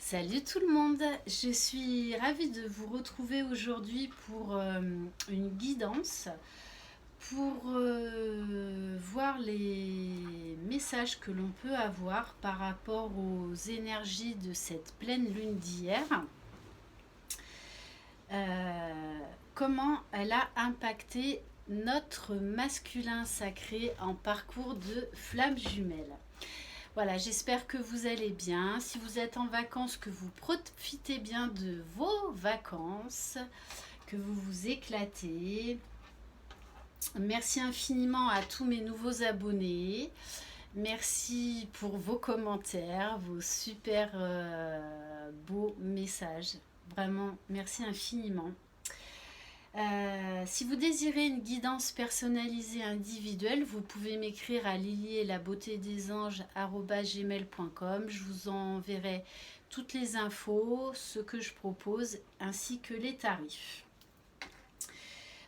Salut tout le monde, je suis ravie de vous retrouver aujourd'hui pour une guidance, pour voir les messages que l'on peut avoir par rapport aux énergies de cette pleine lune d'hier. Comment elle a impacté notre masculin sacré en parcours de flamme jumelle. Voilà, j'espère que vous allez bien. Si vous êtes en vacances, que vous profitez bien de vos vacances, que vous vous éclatez. Merci infiniment à tous mes nouveaux abonnés. Merci pour vos commentaires, vos super beaux messages. Vraiment, merci infiniment. Si vous désirez une guidance personnalisée individuelle, vous pouvez m'écrire à lilielabeautédesanges@gmail.com. Je vous enverrai toutes les infos, ce que je propose, ainsi que les tarifs.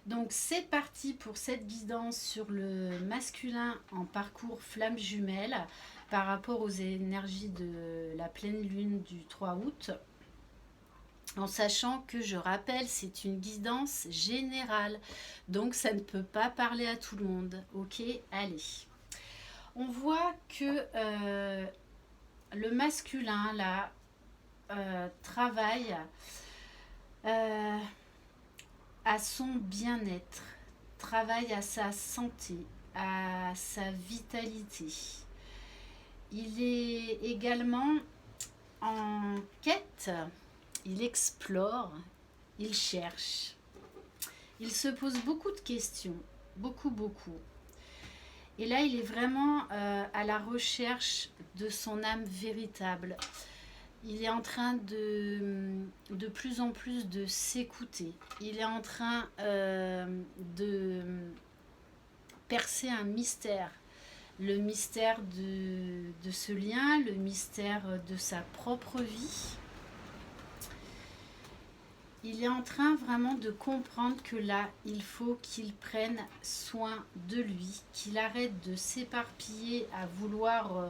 Donc c'est parti pour cette guidance sur le masculin en parcours flamme jumelle par rapport aux énergies de la pleine lune du 3 août. En sachant que, je rappelle, c'est une guidance générale, donc ça ne peut pas parler à tout le monde. Ok, allez. On voit que le masculin là travaille à son bien-être, travaille à sa santé, à sa vitalité. Il est également en quête. Il explore, il cherche, il se pose beaucoup de questions, beaucoup. Et là, il est vraiment à la recherche de son âme véritable. Il est en train de plus en plus de s'écouter. Il est en train de percer un mystère. Le mystère de ce lien, le mystère de sa propre vie. Il est en train vraiment de comprendre que là, il faut qu'il prenne soin de lui, qu'il arrête de s'éparpiller à vouloir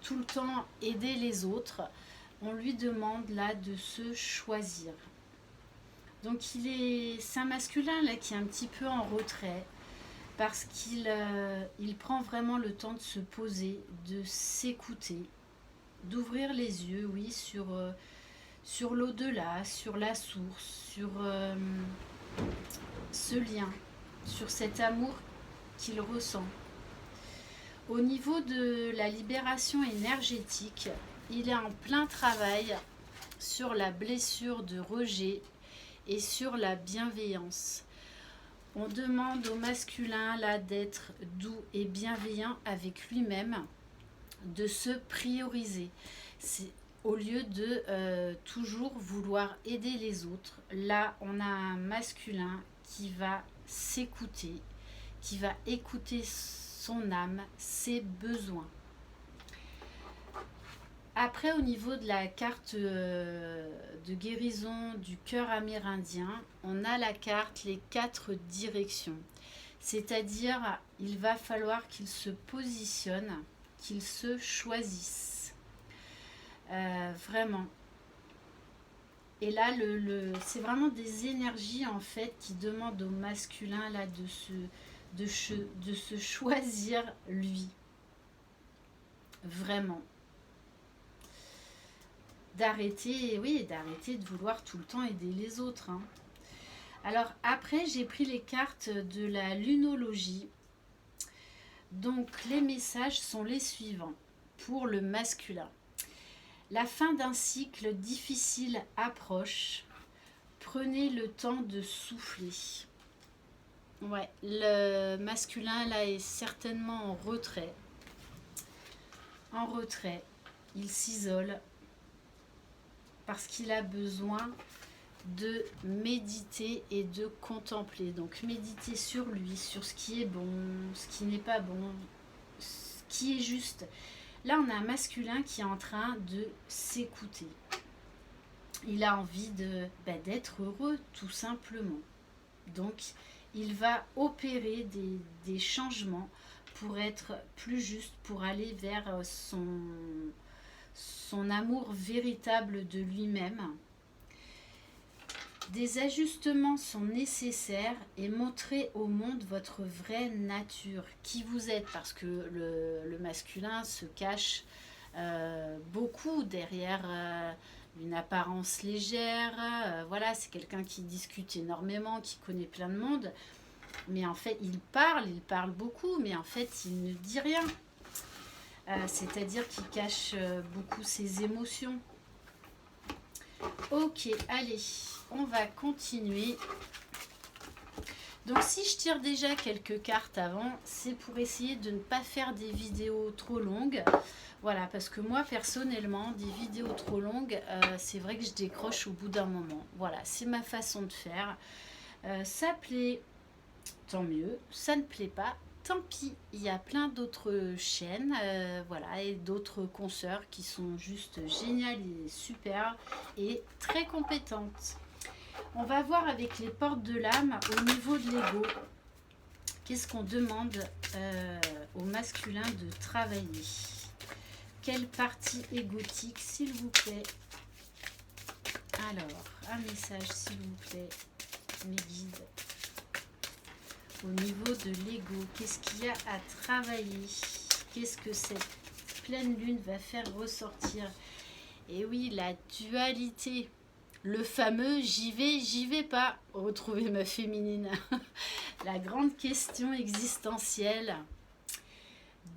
tout le temps aider les autres. On lui demande là de se choisir. Donc c'est un masculin là qui est un petit peu en retrait parce qu'il prend vraiment le temps de se poser, de s'écouter, d'ouvrir les yeux, oui, sur l'au-delà, sur la source, sur ce lien, sur cet amour qu'il ressent. Au niveau de la libération énergétique, il est en plein travail sur la blessure de rejet et sur la bienveillance. On demande au masculin là d'être doux et bienveillant avec lui-même, de se prioriser. C'est au lieu de toujours vouloir aider les autres. Là, on a un masculin qui va s'écouter, qui va écouter son âme, ses besoins. Après, au niveau de la carte de guérison du cœur amérindien, on a la carte les 4 directions. C'est-à-dire, il va falloir qu'il se positionne, qu'il se choisisse. Vraiment. Et là, c'est vraiment des énergies en fait qui demandent au masculin là de se choisir lui. Vraiment. D'arrêter de vouloir tout le temps aider les autres. Hein. Alors après, j'ai pris les cartes de la lunologie. Donc les messages sont les suivants pour le masculin. La fin d'un cycle difficile approche. Prenez le temps de souffler. Ouais, le masculin là est certainement en retrait. En retrait, il s'isole parce qu'il a besoin de méditer et de contempler. Donc méditer sur lui, sur ce qui est bon, ce qui n'est pas bon, ce qui est juste. Là, on a un masculin qui est en train de s'écouter. Il a envie d'être heureux, tout simplement. Donc, il va opérer des changements pour être plus juste, pour aller vers son son amour véritable de lui-même. Des ajustements sont nécessaires et montrez au monde votre vraie nature, qui vous êtes, parce que le masculin se cache beaucoup derrière une apparence légère. Voilà, c'est quelqu'un qui discute énormément, qui connaît plein de monde, mais en fait il parle beaucoup, mais en fait il ne dit rien. C'est-à-dire qu'il cache beaucoup ses émotions. Ok, allez, on va continuer. Donc si je tire déjà quelques cartes avant, c'est pour essayer de ne pas faire des vidéos trop longues. Voilà, parce que moi personnellement, des vidéos trop longues, c'est vrai que je décroche au bout d'un moment. Voilà, c'est ma façon de faire. Ça plaît, tant mieux. Ça ne plaît pas, tant pis. Il y a plein d'autres chaînes, voilà, et d'autres consoeurs qui sont juste géniales et super et très compétentes. On va voir avec les portes de l'âme au niveau de l'ego. Qu'est-ce qu'on demande au masculin de travailler? Quelle partie égotique, s'il vous plaît? Alors, un message, s'il vous plaît, mes guides. Au niveau de l'ego, qu'est-ce qu'il y a à travailler? Qu'est-ce que cette pleine lune va faire ressortir? Et oui, la dualité. Le fameux j'y vais pas. Retrouver ma féminine. La grande question existentielle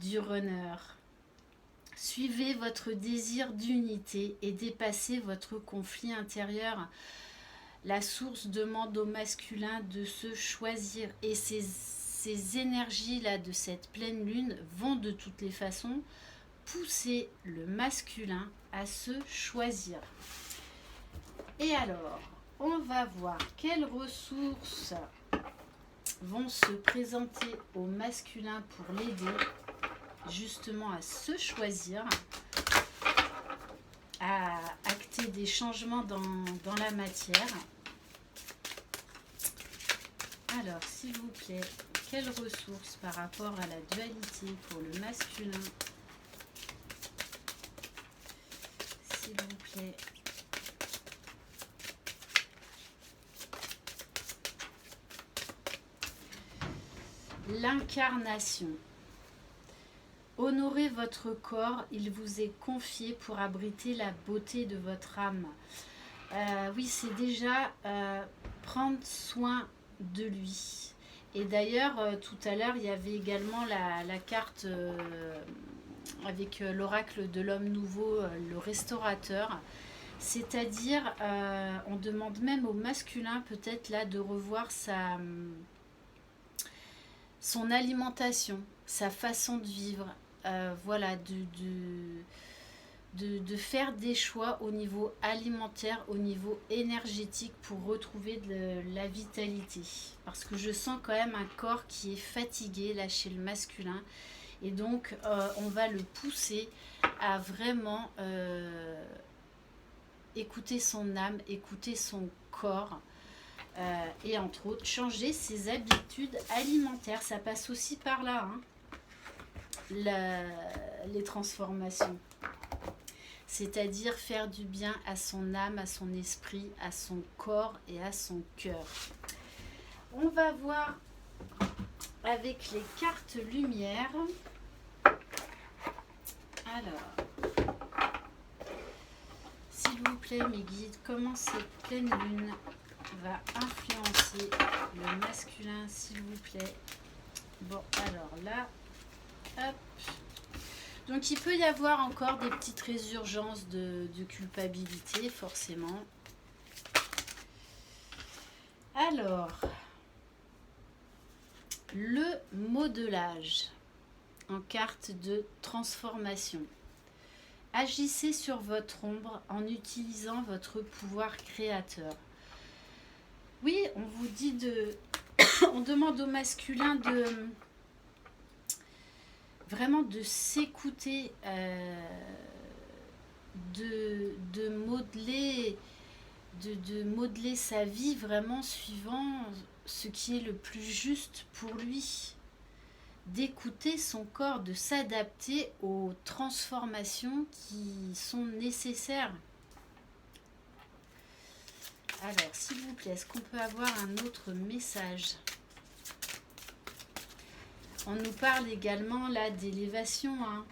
du runner. Suivez votre désir d'unité et dépassez votre conflit intérieur. La source demande au masculin de se choisir. Et ces énergies-là de cette pleine lune vont de toutes les façons pousser le masculin à se choisir. Et alors, on va voir quelles ressources vont se présenter au masculin pour l'aider justement à se choisir, à acter des changements dans la matière. Alors, s'il vous plaît, quelles ressources par rapport à la dualité pour le masculin? S'il vous plaît. L'incarnation. Honorez votre corps, il vous est confié pour abriter la beauté de votre âme. Oui, c'est déjà prendre soin de lui. Et d'ailleurs, tout à l'heure, il y avait également la carte avec l'oracle de l'homme nouveau, le restaurateur. C'est-à-dire, on demande même au masculin peut-être là de revoir son alimentation, sa façon de vivre. Voilà, de faire des choix au niveau alimentaire, au niveau énergétique pour retrouver de la vitalité. Parce que je sens quand même un corps qui est fatigué là chez le masculin. Et donc, on va le pousser à vraiment écouter son âme, écouter son corps. Et entre autres, changer ses habitudes alimentaires. Ça passe aussi par là, hein. Les transformations. C'est-à-dire faire du bien à son âme, à son esprit, à son corps et à son cœur. On va voir avec les cartes lumière. Alors, s'il vous plaît mes guides, comment cette pleine lune va influencer le masculin, s'il vous plaît? Bon, alors là, hop. Donc il peut y avoir encore des petites résurgences de culpabilité, forcément. Alors, le modelage en carte de transformation. Agissez sur votre ombre en utilisant votre pouvoir créateur. Oui, on vous dit on demande au masculin vraiment de s'écouter, de modeler sa vie vraiment suivant ce qui est le plus juste pour lui. d'écouter son corps, de s'adapter aux transformations qui sont nécessaires. Alors, s'il vous plaît, est-ce qu'on peut avoir un autre message? On nous parle également là d'élévation, hein,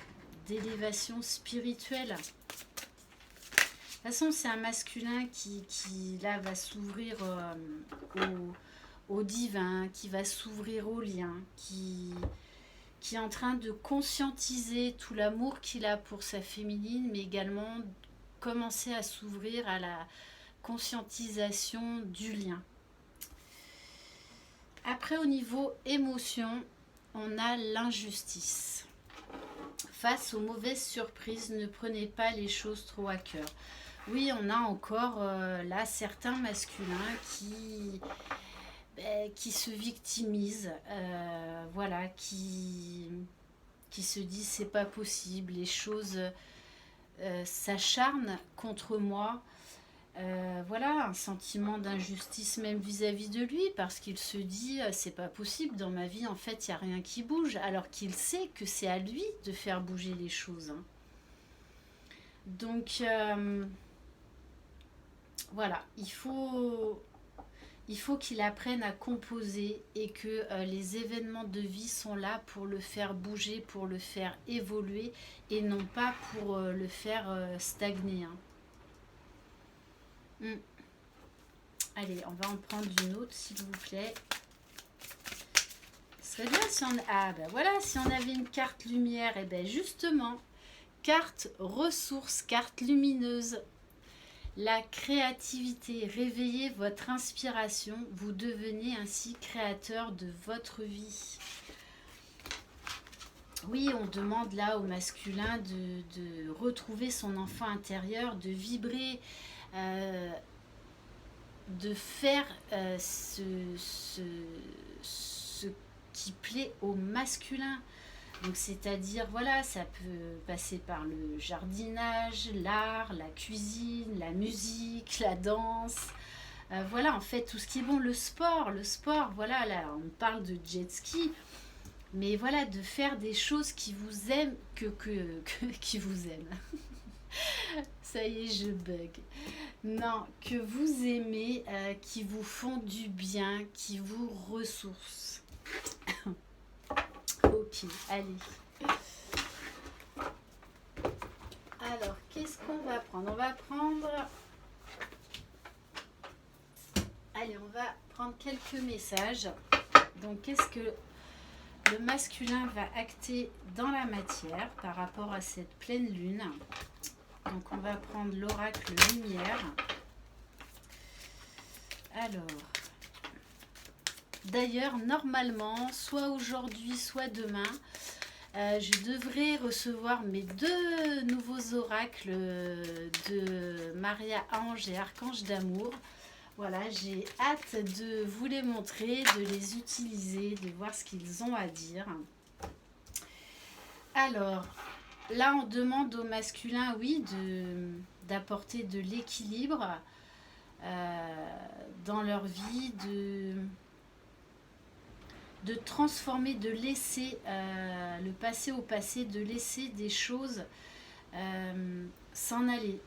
d'élévation spirituelle. De toute façon, c'est un masculin qui là va s'ouvrir au divin, qui va s'ouvrir au lien, qui est en train de conscientiser tout l'amour qu'il a pour sa féminine, mais également commencer à s'ouvrir à la conscientisation du lien. Après, au niveau émotion, on a l'injustice. Face aux mauvaises surprises, ne prenez pas les choses trop à cœur. Oui, on a encore là certains masculins qui se victimisent, voilà, qui se disent c'est pas possible, les choses s'acharnent contre moi. Voilà, un sentiment d'injustice même vis-à-vis de lui, parce qu'il se dit c'est pas possible, dans ma vie en fait il n'y a rien qui bouge, alors qu'il sait que c'est à lui de faire bouger les choses, hein. Donc voilà, il faut qu'il apprenne à composer, et que les événements de vie sont là pour le faire bouger, pour le faire évoluer, et non pas pour le faire stagner, hein. Allez, on va en prendre une autre, s'il vous plaît. Ce serait bien si on... Ah ben voilà, si on avait une carte lumière, et ben justement, carte ressources, carte lumineuse. La créativité, réveillez votre inspiration, vous devenez ainsi créateur de votre vie. Oui, on demande là au masculin de retrouver son enfant intérieur, de vibrer, de faire ce qui plaît au masculin. Donc c'est-à-dire, voilà, ça peut passer par le jardinage, l'art, la cuisine, la musique, la danse. Voilà, en fait, tout ce qui est bon, le sport, voilà, là, on parle de jet ski. Mais voilà, de faire des choses qui vous aiment, qui vous aiment. Ça y est, je bug. Non, que vous aimez, qui vous font du bien, qui vous ressourcent. Ok, allez. Alors, qu'est-ce qu'on va prendre? On va prendre... Allez, on va prendre quelques messages. Donc, qu'est-ce que le masculin va acter dans la matière par rapport à cette pleine lune? Donc, on va prendre l'oracle lumière. Alors... D'ailleurs, normalement, soit aujourd'hui, soit demain, je devrais recevoir mes 2 nouveaux oracles de Maria Ange et Archange d'amour. Voilà, j'ai hâte de vous les montrer, de les utiliser, de voir ce qu'ils ont à dire. Alors, là, on demande au masculin, oui, d'apporter de l'équilibre dans leur vie, de transformer, de laisser le passé au passé, de laisser des choses s'en aller,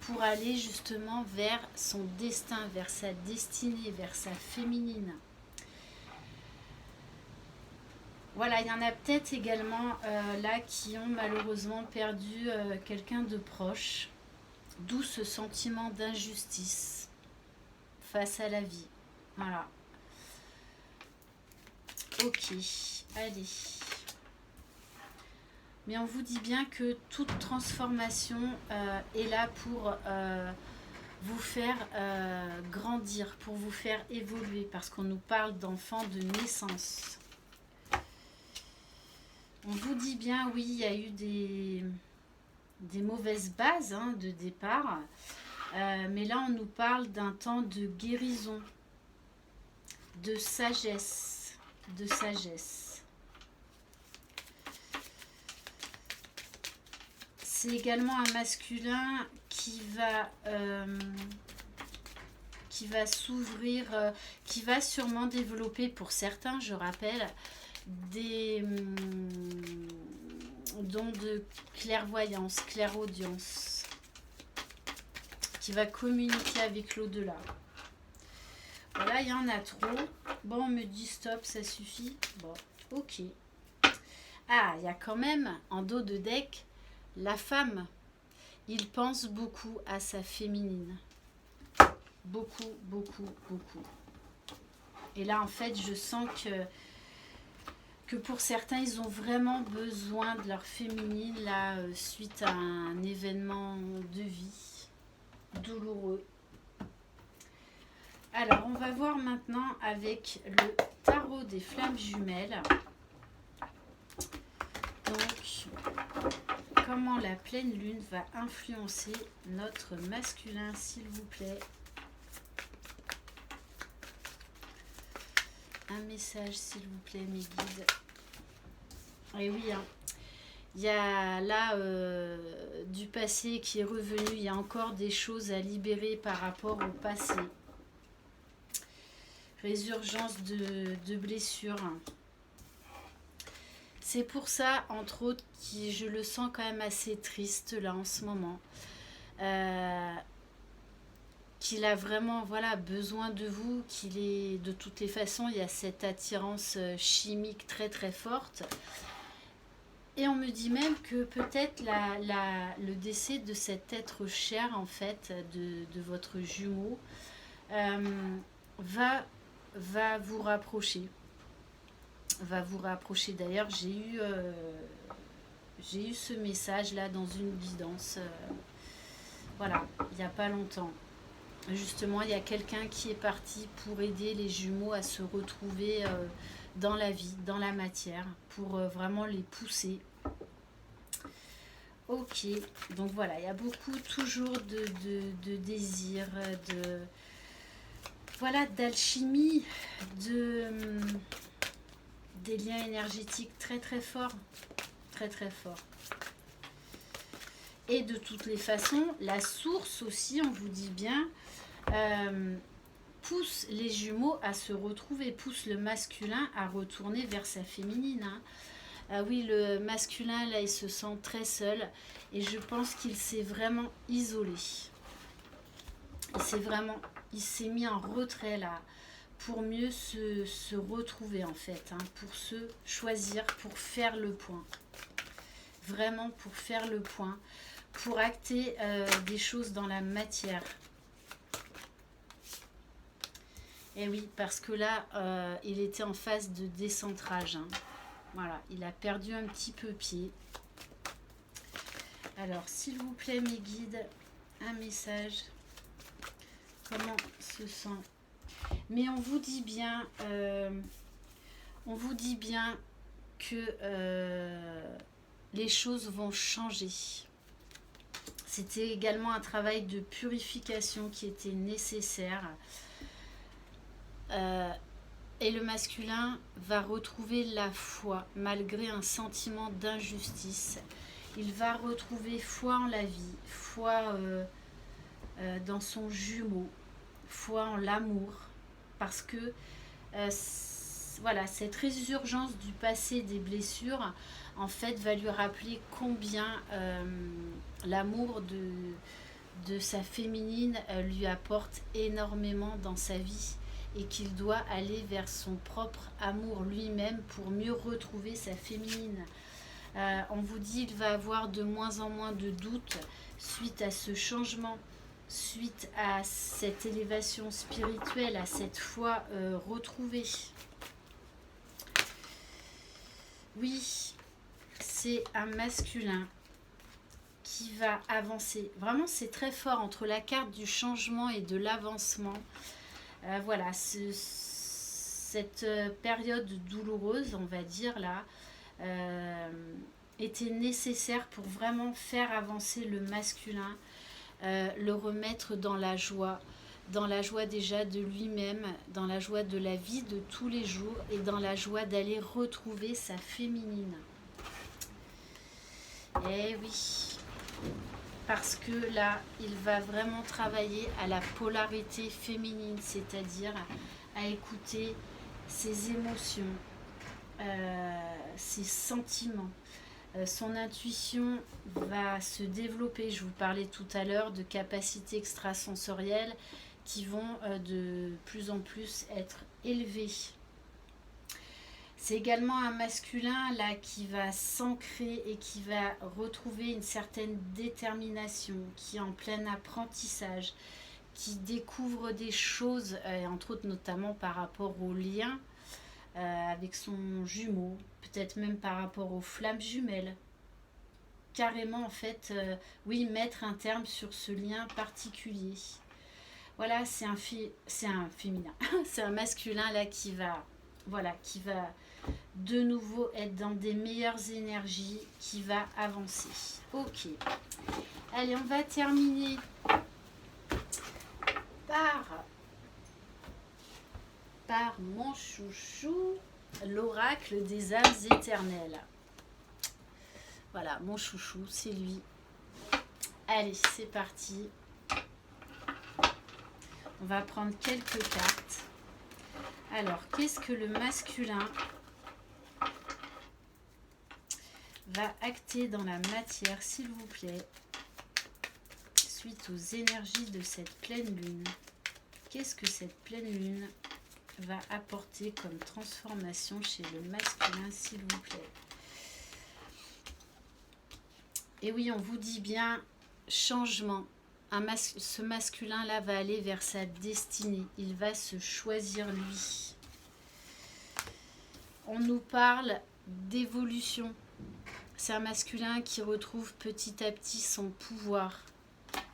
pour aller justement vers son destin, vers sa destinée, vers sa féminine. Voilà, il y en a peut-être également là qui ont malheureusement perdu quelqu'un de proche, d'où ce sentiment d'injustice face à la vie. Voilà. Ok, allez. Mais on vous dit bien que toute transformation est là pour vous faire grandir, pour vous faire évoluer, parce qu'on nous parle d'enfants de naissance. On vous dit bien, oui, il y a eu des mauvaises bases de départ, mais là on nous parle d'un temps de guérison, de sagesse. C'est également un masculin qui va s'ouvrir, qui va sûrement développer, pour certains, je rappelle, des dons de clairvoyance, clairaudience, qui va communiquer avec l'au-delà. Voilà, il y en a trop. Bon, on me dit stop, ça suffit. Bon, ok. Ah, il y a quand même, en dos de deck, la femme. Il pense beaucoup à sa féminine. Beaucoup, beaucoup, beaucoup. Et là, en fait, je sens que pour certains, ils ont vraiment besoin de leur féminine, là, suite à un événement de vie douloureux. Alors, on va voir maintenant avec le tarot des flammes jumelles. Donc, comment la pleine lune va influencer notre masculin, s'il vous plaît. Un message, s'il vous plaît, mes guides. Et oui, hein, il y a là du passé qui est revenu. Il y a encore des choses à libérer par rapport au passé. Résurgence de blessures. C'est pour ça, entre autres, que je le sens quand même assez triste là en ce moment. Qu'il a vraiment besoin de vous, qu'il est de toutes les façons, il y a cette attirance chimique très très forte. Et on me dit même que peut-être le décès de cet être cher, en fait, de votre jumeau, va vous rapprocher. Va vous rapprocher. D'ailleurs, j'ai eu ce message-là dans une guidance. Voilà, il n'y a pas longtemps. Justement, il y a quelqu'un qui est parti pour aider les jumeaux à se retrouver dans la vie, dans la matière, pour vraiment les pousser. Ok, donc voilà, il y a beaucoup toujours de désir, d'alchimie, des liens énergétiques très très forts, très très forts. Et de toutes les façons, la source aussi, on vous dit bien, pousse les jumeaux à se retrouver, pousse le masculin à retourner vers sa féminine. Hein. Ah oui, le masculin, là, il se sent très seul et je pense qu'il s'est vraiment isolé. Il s'est mis en retrait, là, pour mieux se retrouver, en fait, hein, pour se choisir, pour faire le point. Vraiment pour faire le point, pour acter des choses dans la matière. Et oui, parce que là, il était en phase de décentrage. Hein. Voilà, il a perdu un petit peu pied. Alors, s'il vous plaît, mes guides, un message. Comment se sent? Mais on vous dit bien que les choses vont changer. C'était également un travail de purification qui était nécessaire. Et le masculin va retrouver la foi malgré un sentiment d'injustice. Il va retrouver foi en la vie, foi dans son jumeau, foi en l'amour. Parce que cette résurgence du passé, des blessures, en fait, va lui rappeler combien l'amour de sa féminine lui apporte énormément dans sa vie. Et qu'il doit aller vers son propre amour lui-même pour mieux retrouver sa féminine. On vous dit qu'il va avoir de moins en moins de doutes suite à ce changement, suite à cette élévation spirituelle, à cette foi retrouvée. Oui, c'est un masculin qui va avancer. Vraiment, c'est très fort entre la carte du changement et de l'avancement. Cette période douloureuse, on va dire là, était nécessaire pour vraiment faire avancer le masculin, le remettre dans la joie déjà de lui-même, dans la joie de la vie de tous les jours et dans la joie d'aller retrouver sa féminine. Eh oui, parce que là, il va vraiment travailler à la polarité féminine, c'est-à-dire à écouter ses émotions, ses sentiments. Son intuition va se développer. Je vous parlais tout à l'heure de capacités extrasensorielles qui vont de plus en plus être élevées. C'est également un masculin là qui va s'ancrer et qui va retrouver une certaine détermination, qui est en plein apprentissage, qui découvre des choses, entre autres notamment par rapport aux liens avec son jumeau, peut-être même par rapport aux flammes jumelles. Carrément en fait, oui, mettre un terme sur ce lien particulier. Voilà, c'est un féminin, c'est un masculin là qui va, voilà, qui va de nouveau être dans des meilleures énergies, qui va avancer. Ok, allez, on va terminer par mon chouchou, l'oracle des âmes éternelles. Voilà, mon chouchou, c'est lui. Allez, c'est parti. On va prendre quelques cartes. Alors, qu'est-ce que le masculin va acter dans la matière, s'il vous plaît, suite aux énergies de cette pleine lune? Qu'est-ce que cette pleine lune va apporter comme transformation chez le masculin, s'il vous plaît? Et oui, on vous dit bien changement. Ce masculin-là va aller vers sa destinée. Il va se choisir lui. On nous parle d'évolution. C'est un masculin qui retrouve petit à petit son pouvoir,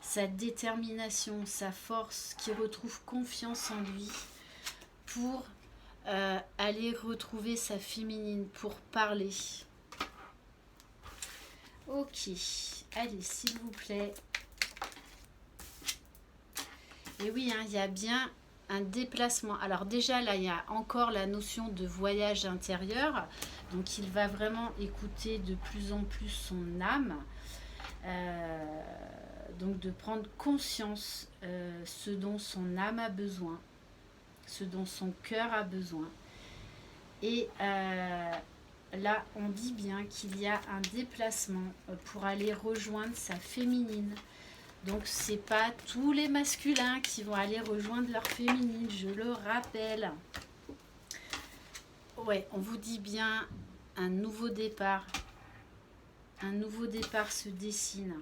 sa détermination, sa force, qui retrouve confiance en lui pour aller retrouver sa féminine, pour parler. Ok, allez, s'il vous plaît. Et oui, hein, il y a bien un déplacement. Alors déjà, là, il y a encore la notion de voyage intérieur. Donc, il va vraiment écouter de plus en plus son âme. Donc, de prendre conscience ce dont son âme a besoin, ce dont son cœur a besoin. Et là, on dit bien qu'il y a un déplacement pour aller rejoindre sa féminine. Donc, c'est pas tous les masculins qui vont aller rejoindre leur féminine, je le rappelle. Ouais, on vous dit bien un nouveau départ. Un nouveau départ se dessine.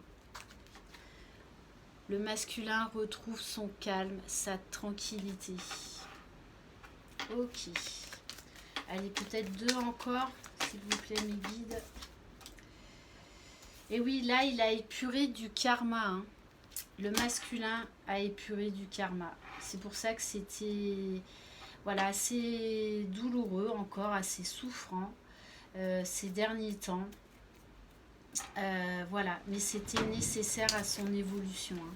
Le masculin retrouve son calme, sa tranquillité. Ok. Allez, peut-être 2 encore, s'il vous plaît, mes guides. Et oui, là, il a épuré du karma, hein. Le masculin a épuré du karma. C'est pour ça que c'était voilà, assez douloureux encore, assez souffrant ces derniers temps. Voilà, mais c'était nécessaire à son évolution, hein.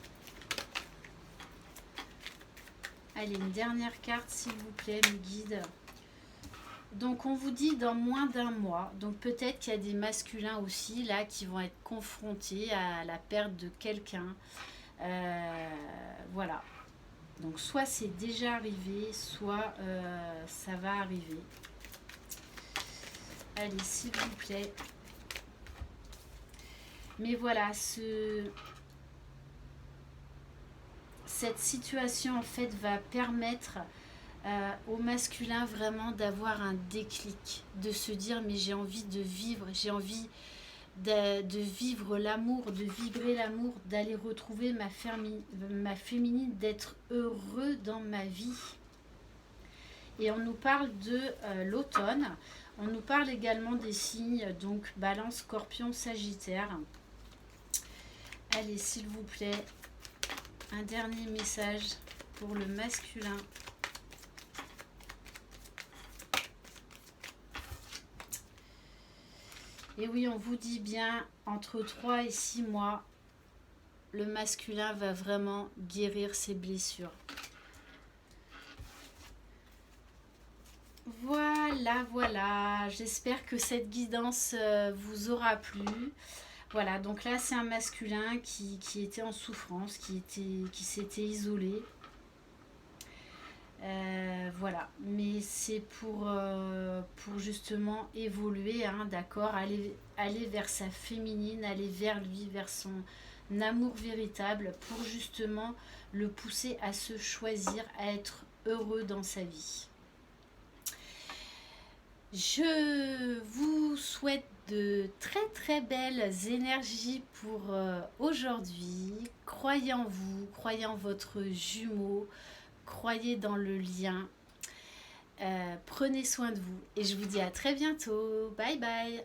Allez, une dernière carte, s'il vous plaît, mes guides. Donc, on vous dit dans moins d'un mois. Donc, peut-être qu'il y a des masculins aussi, là, qui vont être confrontés à la perte de quelqu'un. Voilà. Donc, soit c'est déjà arrivé, soit ça va arriver. Allez, s'il vous plaît. Mais voilà, cette situation, en fait, va permettre au masculin vraiment d'avoir un déclic, de se dire mais j'ai envie de vivre, j'ai envie de vivre l'amour, de vibrer l'amour, d'aller retrouver ma féminine, d'être heureux dans ma vie. Et on nous parle de l'automne, on nous parle également des signes, donc Balance, Scorpion, Sagittaire. Allez, s'il vous plaît, un dernier message pour le masculin. Et oui, on vous dit bien, entre 3 et 6 mois, le masculin va vraiment guérir ses blessures. Voilà, voilà. J'espère que cette guidance vous aura plu. Voilà, donc là, c'est un masculin qui était en souffrance, qui s'était isolé. Voilà, mais c'est pour justement évoluer, hein, d'accord, aller vers sa féminine, aller vers lui, vers son amour véritable, pour justement le pousser à se choisir, à être heureux dans sa vie. Je vous souhaite de très très belles énergies pour aujourd'hui. Croyez en vous, croyez en votre jumeau, croyez dans le lien. Prenez soin de vous et je vous dis à très bientôt. Bye bye.